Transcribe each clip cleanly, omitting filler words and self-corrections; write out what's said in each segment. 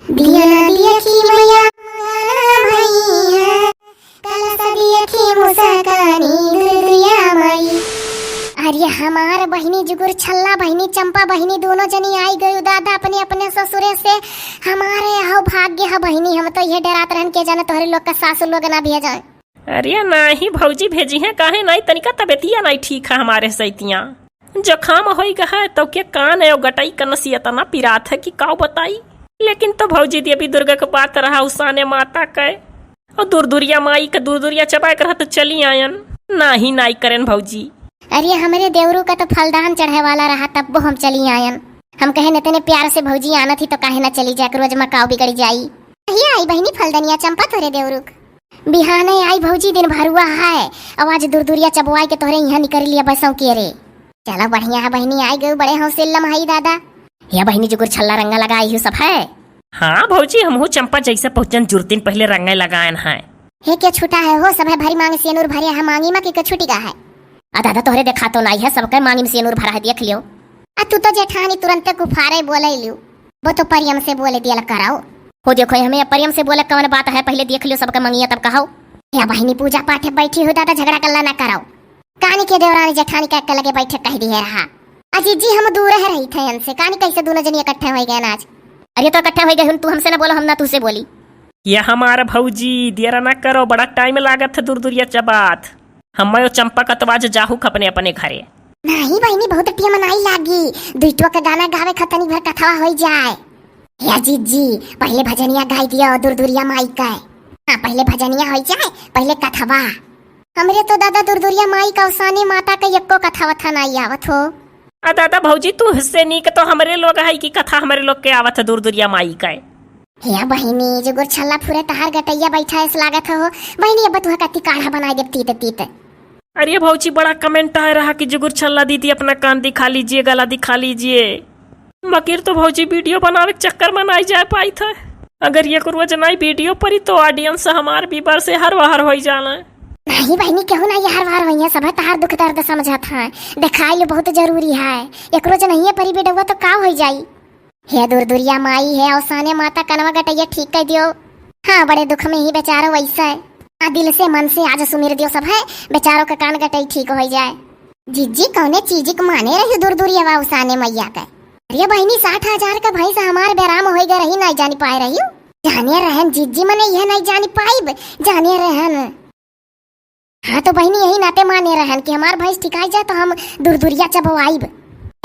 दिया ना दिया की मैया भैया कलसा दिया की मुसकानी दुर्दिया माई। अरे हमार बहिनी जुगुर छल्ला बहिनी चंपा बहिनी दोनों जनी आई गई दादा अपने अपने ससुरे से। हमारे हो भाग्य है बहिनी, हम तो ये डरात रहन के जाने तोहरे लोग का सासु लोग ना भेजा। अरे नहीं भौजी भेजी है काहे नहीं, तनिका तबियतिया नहीं ठीक है हमारे सैतिया जखाम हो गया तो के कान है गटाई का नसीहत ना पिरात है कि काव बताई। लेकिन तो भौजी दी अभी दुर्गा के बात रहा उसाने माता के और दूरदुरिया माई का दूरदुरिया चबाए कर तो चली आयन नाही नाई करें भौजी। अरे हमारे देवरू का तो फलदान चढ़े वाला रहा तब वो हम चली आयन। हम कहे न तेने प्यार से भौजी आना थी तो काहे ना चली जाए रोज मकाओ बिगड़ जाई। ये आई बहनी फलदनिया चंपा तोरे देवरू बिहाने आई भौजी दिन भर हुआ है आवाज दूरदुरिया चबवाई के तोहरे यहाँ निकल लिया बसों के रे। चलो बढ़िया है बहनी आई गई बड़े हौसले लम्हाई दादा। यह बहनी जुगुर छल्ला रंगा लगाई हूँ सब है। हाँ भौजी हम चंपा जैसे पहुँचन जुर्तिन पहले रंगे लगाए है। हे क्या छुटा है हो सब है भरी मांग सेनूर भरे है मांगी मा की छुटी का है। दादा तोहरे देखा तो नहीं है सबके मांगी में सेनूर भरा है देख लियो। तू तो जेठानी तुरंत कुफारे बोले लियो वो तो परियम से बोले दिया कराओ हो देखो हमें परियम से बोले कौन बात है पहले देख लियो सबके मंगिया तब कहो। या बहनी पूजा पाठ बैठी हो दादा झगड़ा कल्ला ना कराओ। कानी के देवरानी जेठानी का लगे बैठे कह दी है रहा। अजीत जी हम दूर रह रही थे हमसे कानी कैसे दोनों जनी इकट्ठे हो गए आज। अरे तो इकट्ठे हो गए तू हमसे ना बोलो हम ना तुझसे बोली। ये हमारा भौजी देरा ना करो बड़ा टाइम लागत है दूर दूरिया चबात। हम चंपा का तवाज जाहू अपने अपने घरे। नहीं बहनी बहुत टिया मनाई लागी दुइटवा का गाना गावे खतनी भर कथवा हो जाए। या अजीत जी पहले भजनिया गाई दिया दूर दूरिया माई का। हाँ पहले भजनिया हो जाए पहले कथवा। हमरे तो दादा दूरदुरिया माई का उसानी माता का यक्को कथा वथा नहीं आवत हो। दादा भौजी तू हिस्से नी के तो हमारे लोग है की कथा हमारे लोग के आवत है दूरदुरिया माई का। या बहिनी जुगुर छल्ला फुरे तहार गटैया बैठा है लागत हो बहिनी अब तू कति काढ़ा बनाई दे तीत तीत। अरे भौजी बड़ा कमेंट आ रहा कि जुगुर छल्ला दीदी अपना कान दिखा लीजिए गला दिखा लीजिए। मकीर तो भौजी वीडियो बनावे के चक्कर में नहीं जा पाई था। अगर ये रोज नहीं वीडियो परी तो ऑडियंस हमार बीबर से हर बाहर हो जाना। नहीं बहनी क्यों ना यार वार हुई है सब तार दुख दर्द समझत है दिखाई बहुत जरूरी है। एक रोज नहीं है परी बेडवा तो का हो जाई। हे दूरदुरिया माई है औसाने माता कनवा गटैया ठीक कर दियो। हाँ बड़े दुख में ही बेचारो वैसा है दिल से मन से आज सुमिर दियो सब है बेचारों का कान गटई ठीक हो जाए। जीजी कौने चीज को माने रही दूरदुरिया वा औसाने मैया का। अरे बहनी 60,000 का भैंस हमार बेराम हो गए रही नहीं जानी पाए रही जानिए रहन जीजी मने यह नहीं जानी पाई जानिए रहन। हाँ तो बहनी यही नाते माने रहन कि हमार भैंस ठिकाई जाए तो हम दूरदुरिया चबवाईब।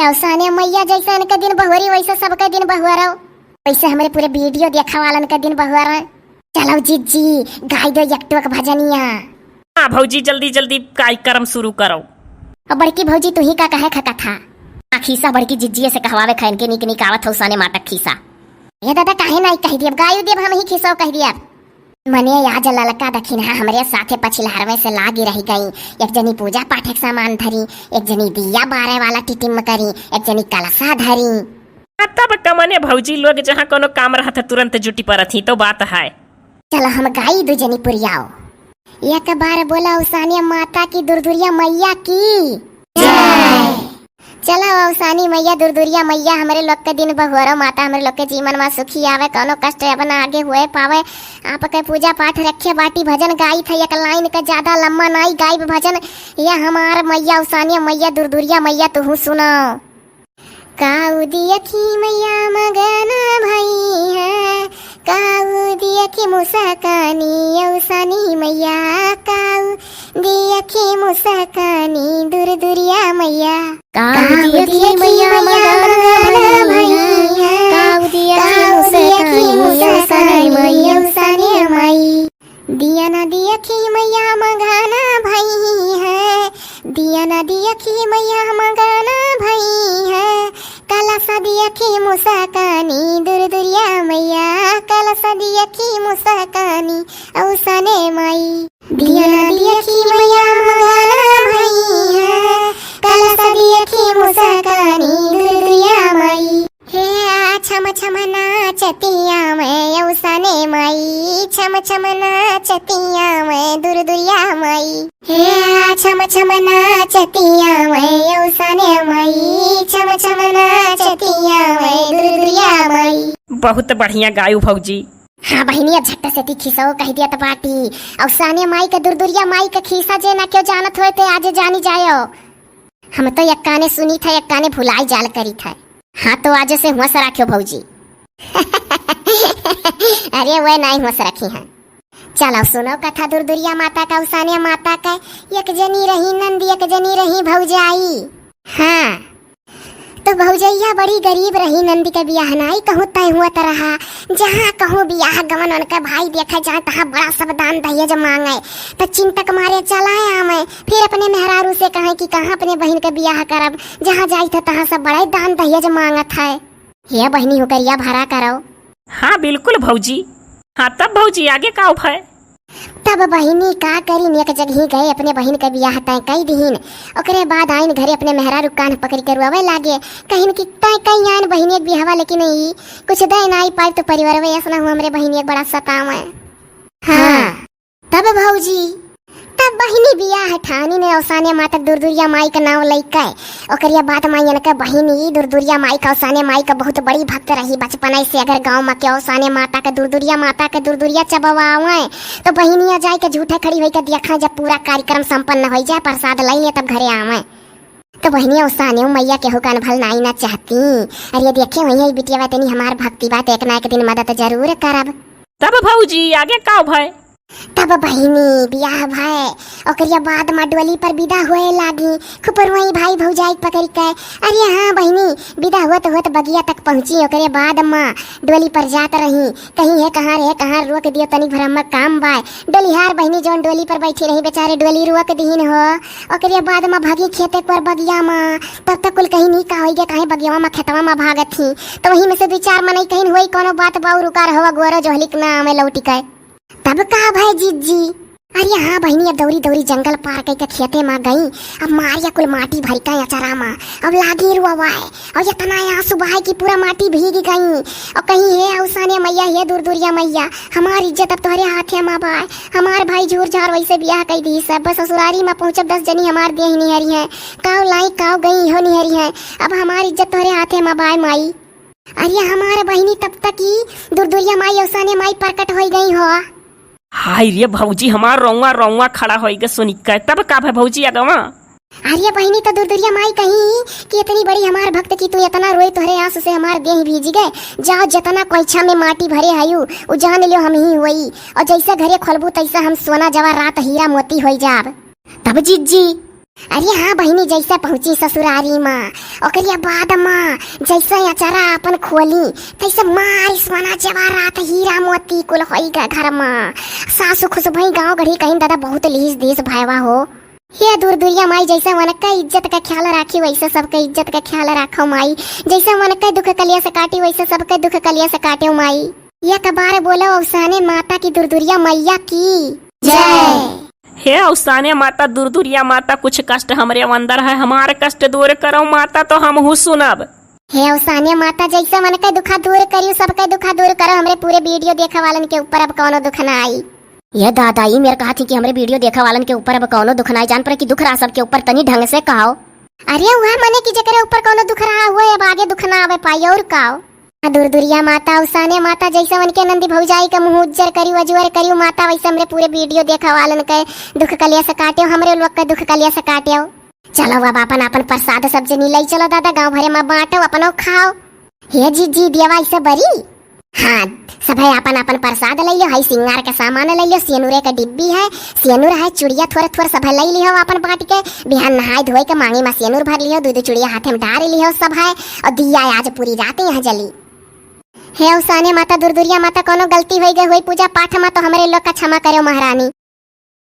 औसाने मैया जैसा इनका दिन बहुरी वैसा सबका दिन बहुआ रहो वैसे हमारे पूरे वीडियो देखा वालन का दिन बहुआ रहा। चलो जीजी गाय दो यक्टुक भजनिया। हाँ भौजी जल्दी जल्दी कार्यक्रम शुरू करो। अब बड़की भौजी तू ही का कहे खका था खीसा बड़की जिज्जी से कहवावे खैन के निक निकावत हो साने माटक खीसा। ये दादा काहे नहीं कह दिया गाय देव हम ही खीसा कह दिया। मने आज ललका दखिना हमरे साथे पछिलहरवे से लागी रही गई। एक जनी पूजा पाठ के सामान धरी एक जनी दिया बारे वाला टिटिम करी एक जनी कलशा धरी। तब कमने भौजी लोग जहाँ कोनो काम रहा था तुरंत जुटी पर थी तो बात है। चलो हम गाई दो जनी पुरियाओ एक बार बोला उसानिया माता की दूरदुरिया मैया की जय। चलो औसानी मैया दूरदुरिया मैया हमारे लोग के दिन बहुरो माता हमारे लोग के जीवन में सुखी आवे कोनो कष्ट अपना आगे हुए पावे। आपके पूजा पाठ रखे बाटी भजन गाई था एक लाइन का ज्यादा लम्बा नहीं गाई भजन। या हमार मैया औसानी मैया दूरदुरिया मैया तू सुनो। काऊ दिया की मैया मगन भई है काऊ दिया की मुसकानी औसानी मैया काऊ दिया की मुसकानी दूरदुरिया मैया। काऊ दिया की मैया मगन भई है काऊ दिया की मुसकानी मैया औसानी माई। दिया ना दिया की मैया मगन भई है दिया ना दिया की मैया मगन भई है कलसा दिया की मुसकानी दूरदुरिया मैया कलसा दिया की मुसकानी औसाने माई। दिया ना दिया की मैया मगन भई है कलसा दिया की मुसकानी दूरदुरिया माई। हे छम छम नाचतिया मैं औसाने माई छम छम नाचतिया मैं दुर्दुरिया माई। हे छम छम नाचतिया मैं औसाने माई छम छम नाचतिया मैं दुर्दुरिया माई। बहुत बढ़िया गायु भौजी। हाँ बहनिया झट्ट से ती खिसो कह दिया त पाटी। औसाने माई का दुर्दुरिया माई का खिसा जे ना क्यों जानत होए ते आज जानी जायो। हम तो यक्का ने सुनी था यक्का ने भुलाई जाल करी था। हाँ तो आज से होश रखियो भौजी। अरे वह नहीं होश रखी है। चलो सुनो कथा दुर्दुरिया माता का औसाने माता का। एक जनी रही नंदी एक जनी रही भौजाई। हाँ तो भौजैया बड़ी गरीब रही। नंदी के बियाह नाई कहूँ तय हुआ तरह। जहाँ कहूँ बियाह गवन उनका भाई देखे जाए तहाँ बड़ा सब दान दहेज मांगे। तो चिंतक मारे चलाए आवे। फिर अपने मेहरारू से कहे कि कहाँ अपने बहन के बियाह करब। जहाँ जाई था तहाँ सब बड़े दान दहेज मांगत है। ये बहनी होकर या भरा करो। हाँ बिल्कुल भौजी। हाँ तब भौजी आगे का उपाय। तब बहिनी का करी एक जगह गए अपने बहन के बियाह तय कई दीन। ओकरे बाद आइन घरे अपने मेहरारू कान पकड़ के रुआवे लागे। कहीं कि तय कई आइन बहिनी एक बियाहवा लेकिन नहीं कुछ दे नाई पाई तो परिवार वे ऐसा हुआ हमरे बहिनी एक बड़ा सतावे। हाँ तब भौजी तब बहिनी बियाह ठानी ने औसाने माता दुर्दुरिया माई का नाम लइके। ओकरिया बाद माई के बहिनी दुर्दुरिया माई का औसाने माई का बहुत बड़ी भक्त रही। बचपन से अगर गांव में के औसाने माता के दुर्दुरिया चबवावे तो बहिनिया जाए के झूठे खड़ी होई के देखा जब पूरा कार्यक्रम संपन्न हो जाए प्रसाद लइने तब घरे आवे। तो बहनिया औसाने मैया के हुकान भल नाई ना चाहती। अरे देखे वही बिटिया तनी हमार भक्ति बात एक ना एक दिन मदद जरूर करब। तब भौजी आगे का उपाय। तब बहिनी बियाह भय ओकरिया बाद में डोली पर विदा होए लागी। खुपर वही भाई भौजाई पकड़ के। अरे हाँ बहिनी विदा होत बगिया तक पहुंची। ओकरे बाद में डोली पर जात रही। कहीं है कहाँ रोक दियो तनिक भर में काम बाय। डोलीहार बहिनी जौन डोली पर बैठी रही बेचारे डोली रोक दीन हो। ओकरे बाद में भागी खेते पर बगिया में। तब तक कुल कहीं नहीं का होई गे कहीं बगिया में खेतवा में भागत थी। तो वही में से 2-4 मनई कहीं होई कोनो बात बाऊ रुका रहो गोरो जोहलिक ना हमें लौटी के। तब कहा भाई जीजी। अरे हाँ बहनी अब दौरी जंगल पार के खेते में गई। अब मारिया कुल माटी भरी का अचारा में अब लागी रुआवाए और इतना आंसू बहाए कि पूरा माटी भीग गई। और कहीं है औसाने मैया है दुर्दुरिया मैया हमारी इज्जत अब तुम्हारे हाथ है माँ बाय। हमार भाई झूर झार वैसे बियाह कई दी सब बस ससुरारी में पहुंचब 10 जनी हमार देह निहरी है। काव लाई काव गई हो निहरी है। अब हमारी इज्जत तुम्हारे हाथ है माँ बाय माई। अरे हमारे बहनी तब तक ही दुर्दुरिया माई औसाने माई प्रकट हो गई हो। हाय रे भौजी हमार रौवा खड़ा हो गए सुनी के। तब का है भौजी अगवा। अरे बहनी तो दुर्दुरिया माई कहीं कि इतनी बड़ी हमार भक्त की तू इतना रोए तोहरे आंसू से हमार देह भीज गए। जाओ जतना कोइछा में माटी भरे हयू उ जान लियो हम ही होई। और जैसे घरे खोलबू तैसा हम सोना जवाहरात हीरा मोती हो जाब। तब जीजी अरे हाँ बहनी जैसे पहुंची ससुरारी माँ ओकरिया बाद माँ जैसे अचारा अपन खोली तैसे मारी सोना जवाहरात हीरा मोती कुल होई गा घर में। सासू खुश भई गाँव गढ़ी कहीं दादा बहुत लीस देश भाईवा हो। ये दुर्दुरिया माई जैसे मन का इज्जत का ख्याल राखी वैसे सबके इज्जत का ख्याल राखो माई। जैसे मन का दुख कलिया से काटी वैसे सबके दुख कलिया से काटे माई। यह कबार बोलो औसाने माता की दुर्दुरिया मैया की जय। हे औसाने माता दुर्दुरिया माता कुछ कष्ट हमरे अंदर है हमारे कष्ट दूर करो माता तो हम हूँ सुनब। हे औसाने माता जैसे मन के दुखा दूर करियो सबके दुखा दूर करो। हमरे पूरे वीडियो देखा वालन के ऊपर अब कौनो दुख ना आई। ये दादा ही मेरे कहा थी कि हमरे वीडियो देखा वालन के ऊपर अब कौनो दुख ना आई। जान पर कि दुख रहा सबके ऊपर तनी ढंग से कहो। अरे वह मने की जगह ऊपर कौनो दुख रहा हुआ अब आगे दुख ना आवे पाई और कहो। दुर्दुरिया माता औसाने माता जैसे मन के नंदी भौजाई का मुंह उज्जर करियो अजवर करियो माता वैसे हमरे पूरे वीडियो देखा वालन के दुख कलिया से काटियो हमरे लोग का दुख कलिया से काटियो। चलो अब अपन प्रसाद सब जनी लई चलो दादा गांव भरे में बांटो अपनो खाओ। हे जी दियावा ऐसे बरी। हाँ सब है अपन प्रसाद ले लो। है सिंगार के सामान ले लो। सियनुरे का डिब्बी है सियनुर है चुड़िया थोड़ा सब है ले लियो अपन बांट के। बिहान नहाय धोए के मांगी में सियनुर भर लियो। दूध चुड़िया हाथे में डाल लियो सब है। और दिया आज पूरी रात यहाँ जली। हे औसाने माता दुर्दुरिया माता कोनो गलती हो गई हुई पूजा पाठ में तो हमारे लोग का क्षमा करो महारानी।